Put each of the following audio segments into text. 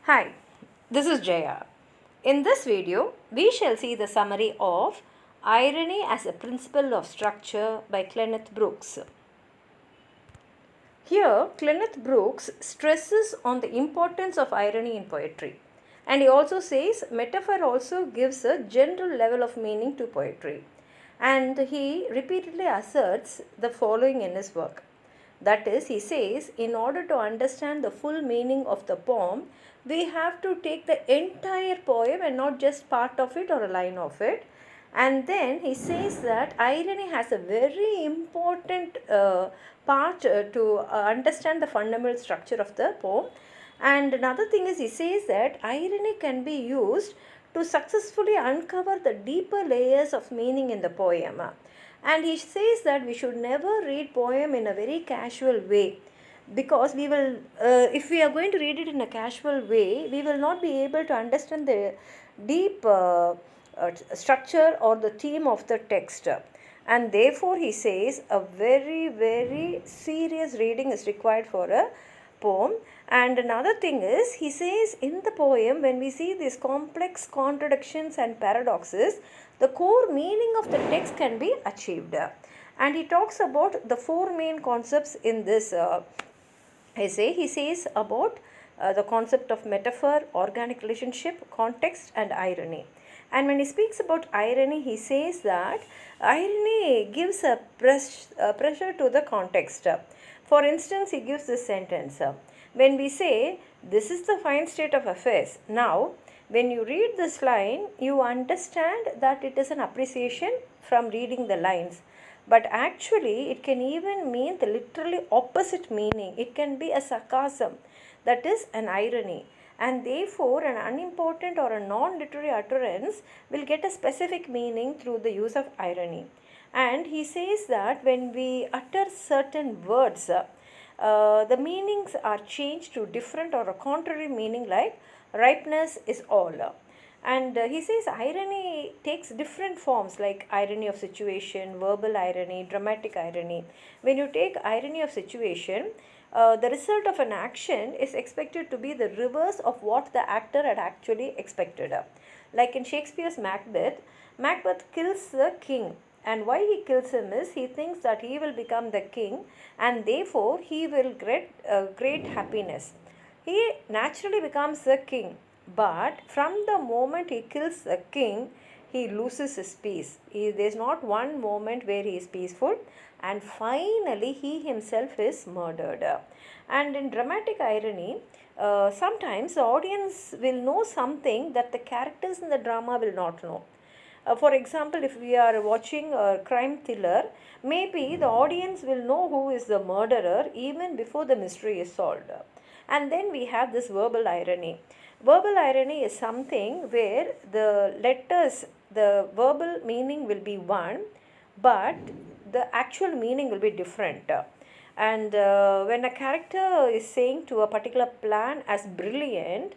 Hi, this is Jaya. In this video, we shall see the summary of Irony as a Principle of Structure by Cleanth Brooks. Here, Cleanth Brooks stresses on the importance of irony in poetry. And he also says metaphor also gives a general level of meaning to poetry. And he repeatedly asserts the following in his work. That is, he says, in order to understand the full meaning of the poem, we have to take the entire poem and not just part of it or a line of it. And then he says that irony has a very important part to understand the fundamental structure of the poem. And another thing is, he says that irony can be used to successfully uncover the deeper layers of meaning in the poem. And he says that we should never read poem in a very casual way, because we will if we are going to read it in a casual way, we will not be able to understand the deep structure or the theme of the text. And therefore he says a very serious reading is required for a poem. And another thing is, he says in the poem, when we see these complex contradictions and paradoxes, the core meaning of the text can be achieved. And he talks about the four main concepts in this essay. He says about the concept of metaphor, organic relationship, context, and irony. And when he speaks about irony, he says that irony gives a pressure to the context. For instance, he gives this sentence. When we say, this is the fine state of affairs. Now, when you read this line, you understand that it is an appreciation from reading the lines. But actually, it can even mean the literally opposite meaning. It can be a sarcasm, that is an irony. And therefore, an unimportant or a non-literary utterance will get a specific meaning through the use of irony. And he says that when we utter certain words, the meanings are changed to different or a contrary meaning, like ripeness is all. And he says irony takes different forms, like irony of situation, verbal irony, dramatic irony. When you take irony of situation, the result of an action is expected to be the reverse of what the actor had actually expected. Like in Shakespeare's Macbeth, Macbeth kills the king. And why he kills him is, he thinks that he will become the king and therefore he will get great happiness. He naturally becomes the king, but from the moment he kills the king, he loses his peace. There is not one moment where he is peaceful, and finally he himself is murdered. And in dramatic irony, sometimes the audience will know something that the characters in the drama will not know. For example, if we are watching a crime thriller, maybe the audience will know who is the murderer even before the mystery is solved. And then we have this verbal irony. Verbal irony is something where the letters, the verbal meaning will be one, but the actual meaning will be different. And when a character is saying to a particular plan as brilliant,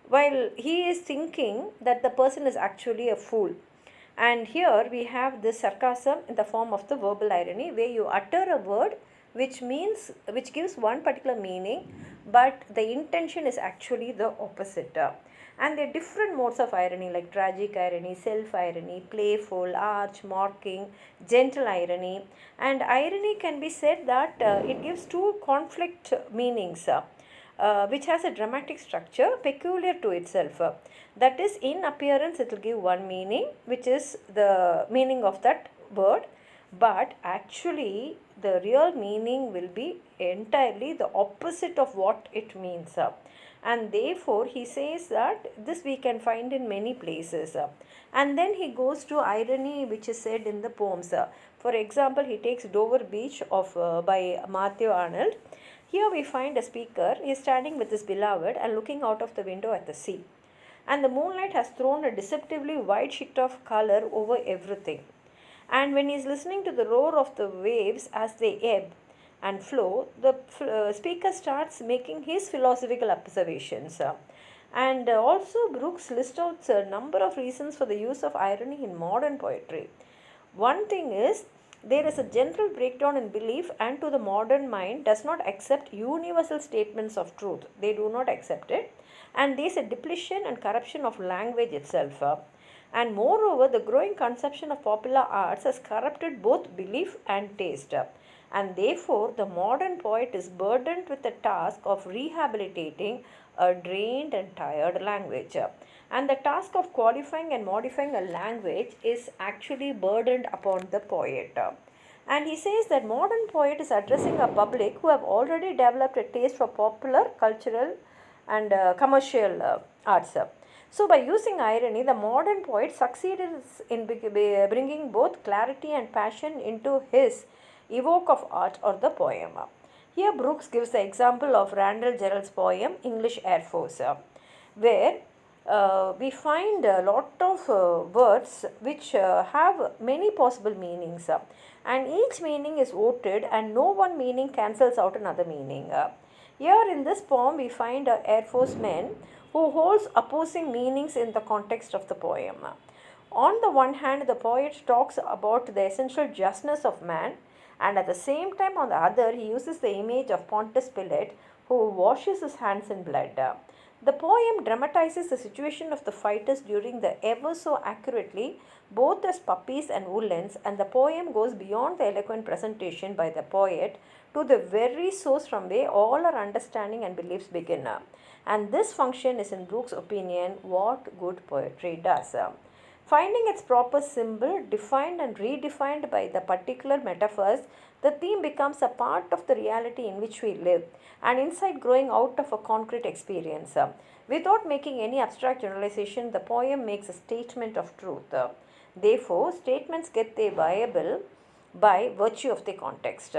while he is thinking that the person is actually a fool. And here we have this sarcasm in the form of the verbal irony, where you utter a word which gives one particular meaning, but the intention is actually the opposite. And there are different modes of irony, like tragic irony, self-irony, playful, arch, mocking, gentle irony. And irony can be said that it gives two conflict meanings, which has a dramatic structure peculiar to itself. That is, in appearance it will give one meaning, which is the meaning of that word, but actually the real meaning will be entirely the opposite of what it means. And therefore he says that this we can find in many places. And then he goes to irony which is said in the poems. For example, he takes Dover Beach by Matthew Arnold. Here we find a speaker. He is standing with his beloved and looking out of the window at the sea. And the moonlight has thrown a deceptively white sheet of color over everything. And when he is listening to the roar of the waves as they ebb and flow, the speaker starts making his philosophical observations. And also Brooks lists out a number of reasons for the use of irony in modern poetry. One thing is, there is a general breakdown in belief, and to the modern mind does not accept universal statements of truth. They do not accept it. and there is a depletion and corruption of language itself. And moreover, the growing consumption of popular arts has corrupted both belief and taste. And therefore, the modern poet is burdened with the task of rehabilitating a drained and tired language. And the task of qualifying and modifying a language is actually burdened upon the poet. And he says that modern poet is addressing a public who have already developed a taste for popular, cultural and commercial arts. So by using irony, the modern poet succeeded in bringing both clarity and passion into his evoke of art or the poem. Here Brooks gives the example of Randall Gerald's poem English Air Force, where we find a lot of words which have many possible meanings, and each meaning is voted and no one meaning cancels out another meaning. Here in this poem we find a Air Force man who holds opposing meanings in the context of the poem. On the one hand, the poet talks about the essential justness of man, and at the same time on the other he uses the image of Pontius Pilate who washes his hands in blood. The poem dramatizes the situation of the fighters during the ever so accurately, both as puppies and villains, and the poem goes beyond the eloquent presentation by the poet to the very source from where all our understanding and beliefs begin. And this function is, in Brooks' opinion, what good poetry does. Finding its proper symbol, defined and redefined by the particular metaphors, the theme becomes a part of the reality in which we live, an insight growing out of a concrete experience. Without making any abstract generalization, the poem makes a statement of truth. Therefore, statements get their viable by virtue of the context.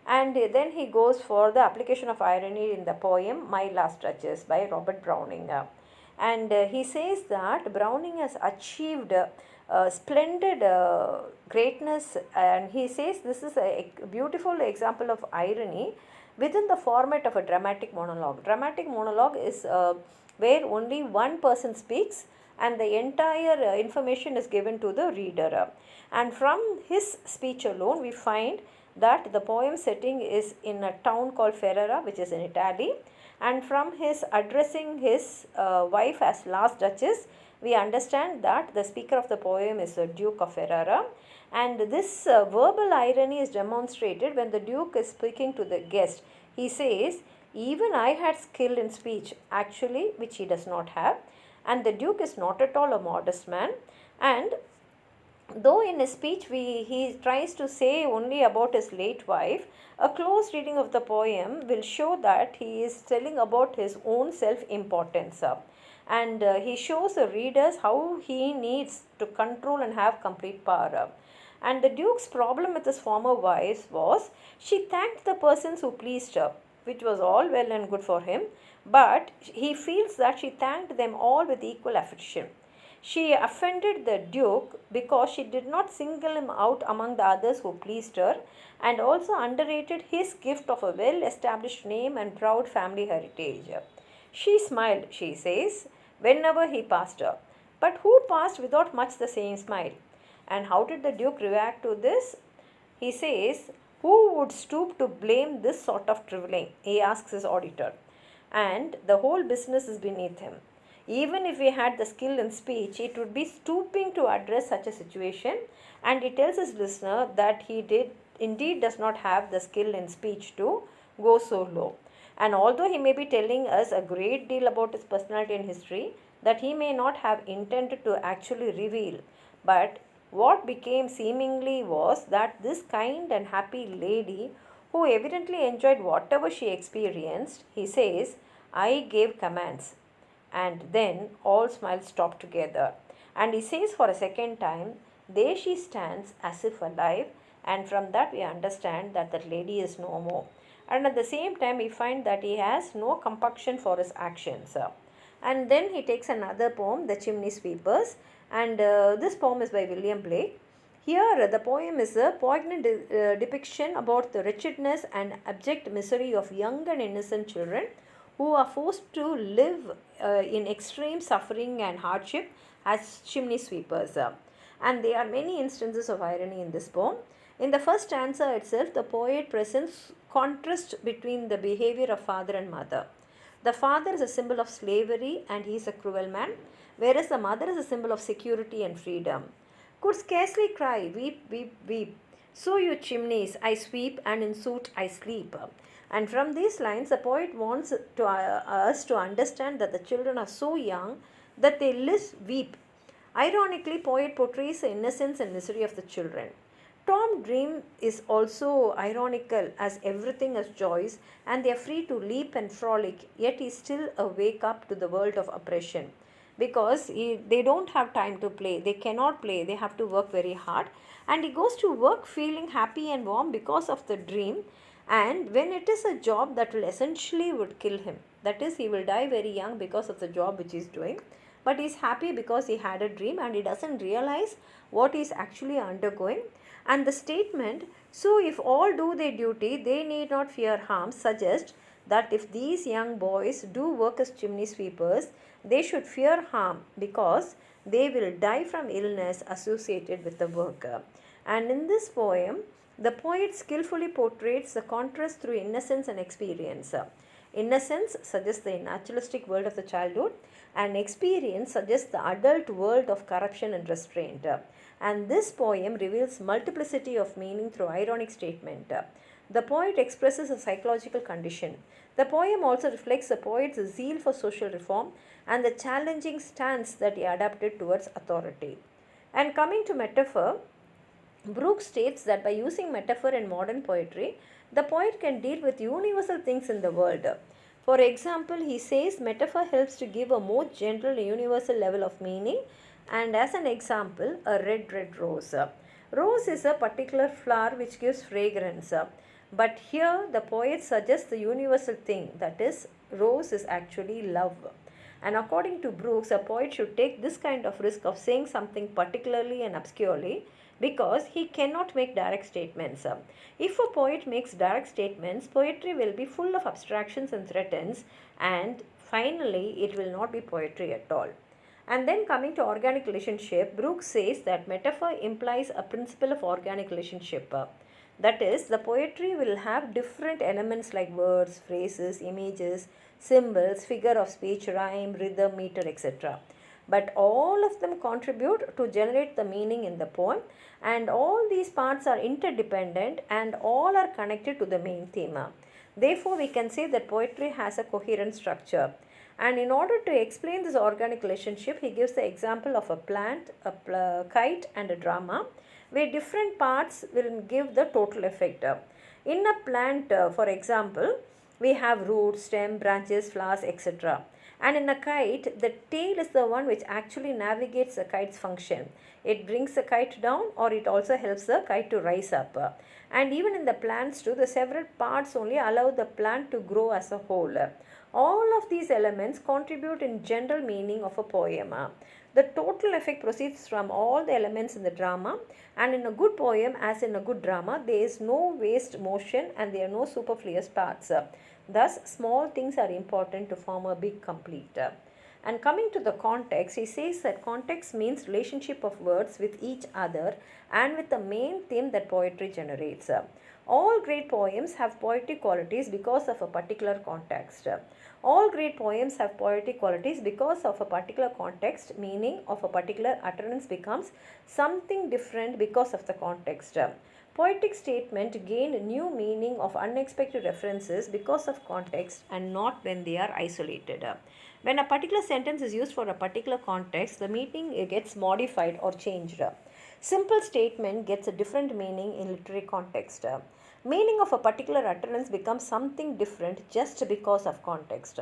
And then he goes for the application of irony in the poem My Last Touches by Robert Browning. And he says that Browning has achieved splendid greatness, and he says this is a beautiful example of irony within the format of a dramatic monologue. Dramatic monologue is where only one person speaks and the entire information is given to the reader. And from his speech alone we find that the poem setting is in a town called Ferrara, which is in Italy, and from his addressing his wife as Last Duchess, we understand that the speaker of the poem is the Duke of Ferrara, and this verbal irony is demonstrated when the Duke is speaking to the guest. He says, even I had skill in speech, actually, which he does not have, and the Duke is not at all a modest man, and though in his speech he tries to say only about his late wife, a close reading of the poem will show that he is telling about his own self-importance. And he shows the readers how he needs to control and have complete power. And the Duke's problem with his former wives was she thanked the persons who pleased her, which was all well and good for him, but he feels that she thanked them all with equal affection. She offended the Duke because she did not single him out among the others who pleased her, and also underrated his gift of a well-established name and proud family heritage. She smiled, she says, whenever he passed her. But who passed without much the same smile? And how did the Duke react to this? He says, who would stoop to blame this sort of drivelling? He asks his auditor. And the whole business is beneath him. Even if he had the skill in speech, it would be stooping to address such a situation, and he tells his listener that he indeed does not have the skill in speech to go so low. And although he may be telling us a great deal about his personality and history that he may not have intended to actually reveal, but what became seemingly was that this kind and happy lady, who evidently enjoyed whatever she experienced, he says, I gave commands. And then all smiles stop together. And he says for a second time, there she stands as if alive, and from that we understand that that lady is no more. And at the same time we find that he has no compunction for his actions. And then he takes another poem, The Chimney Sweepers, and this poem is by William Blake. Here the poem is a poignant depiction about the wretchedness and abject misery of young and innocent children who are forced to live in extreme suffering and hardship as chimney sweepers. And there are many instances of irony in this poem. In the first stanza itself, the poet presents contrast between the behavior of father and mother. The father is a symbol of slavery and he is a cruel man, whereas the mother is a symbol of security and freedom. Could scarcely cry, weep, weep, weep. So you chimneys, I sweep, and in soot I sleep. And from these lines, the poet wants us to understand that the children are so young that they weep. Ironically, poet portrays the innocence and misery of the children. Tom Dream is also ironical as everything is joys and they are free to leap and frolic, yet he still wake up to the world of oppression because they don't have time to play, they cannot play, they have to work very hard, and he goes to work feeling happy and warm because of the dream. And when it is a job that will essentially would kill him, that is, he will die very young because of the job which he is doing, but he is happy because he had a dream and he doesn't realize what he is actually undergoing. And the statement, so if all do their duty, they need not fear harm, suggests that if these young boys do work as chimney sweepers, they should fear harm because they will die from illness associated with the work. And in this poem, the poet skillfully portrays the contrast through innocence and experience. Innocence suggests the naturalistic world of the childhood, and experience suggests the adult world of corruption and restraint. And this poem reveals multiplicity of meaning through ironic statement. The poet expresses a psychological condition. The poem also reflects the poet's zeal for social reform and the challenging stance that he adopted towards authority. And coming to metaphor, Brooks states that by using metaphor in modern poetry, the poet can deal with universal things in the world. For example, he says metaphor helps to give a more general and universal level of meaning, and as an example, a red rose. Rose is a particular flower which gives fragrance, but here the poet suggests the universal thing, that is, rose is actually love. And according to Brooks, a poet should take this kind of risk of saying something particularly and obscurely because he cannot make direct statements. If a poet makes direct statements, poetry will be full of abstractions and threats, and finally it will not be poetry at all. And then coming to organic relationship, Brooks says that metaphor implies a principle of organic relationship. That is, the poetry will have different elements like words, phrases, images, symbols, figure of speech, rhyme, rhythm, meter, etc. But all of them contribute to generate the meaning in the poem, and all these parts are interdependent and all are connected to the main theme. Therefore, we can say that poetry has a coherent structure. And in order to explain this organic relationship, he gives the example of a plant, a kite, and a drama, where different parts will give the total effect. In a plant, for example, we have roots, stem, branches, flowers, etc. And in a kite, the tail is the one which actually navigates the kite's function. It brings the kite down, or it also helps the kite to rise up. And even in the plants too, the several parts only allow the plant to grow as a whole. All of these elements contribute in general meaning of a poem. The total effect proceeds from all the elements in the drama, and in a good poem as in a good drama, there is no waste motion and there are no superfluous parts. Thus, small things are important to form a big complete. And coming to the context, he says that context means relationship of words with each other and with the main theme that poetry generates. All great poems have poetic qualities because of a particular context. All great poems have poetic qualities because of a particular context, meaning of a particular utterance becomes something different because of the context. Poetic statement gain new meaning of unexpected references because of context and not when they are isolated. When a particular sentence is used for a particular context, the meaning gets modified or changed. Simple statement gets a different meaning in literary context. Meaning of a particular utterance becomes something different just because of context.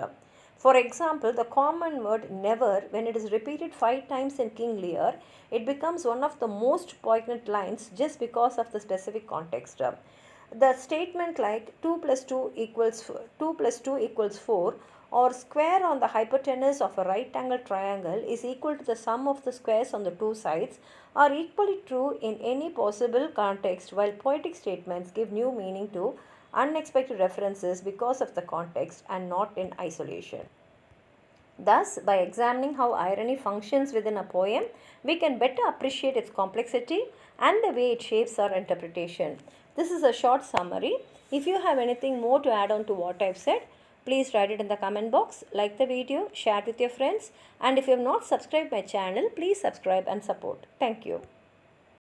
For example, the common word never, when it is repeated 5 times in King Lear, it becomes one of the most poignant lines just because of the specific context. The statement like 2 plus 2 equals 4 or square on the hypotenuse of a right angle triangle is equal to the sum of the squares on the two sides are equally true in any possible context, while poetic statements give new meaning to unexpected references because of the context and not in isolation. Thus, by examining how irony functions within a poem, we can better appreciate its complexity and the way it shapes our interpretation. This is a short summary. If you have anything more to add on to what I've said, Please write it in the comment box, like the video, share it with your friends, and if you have not subscribed my channel, please subscribe and support. Thank you.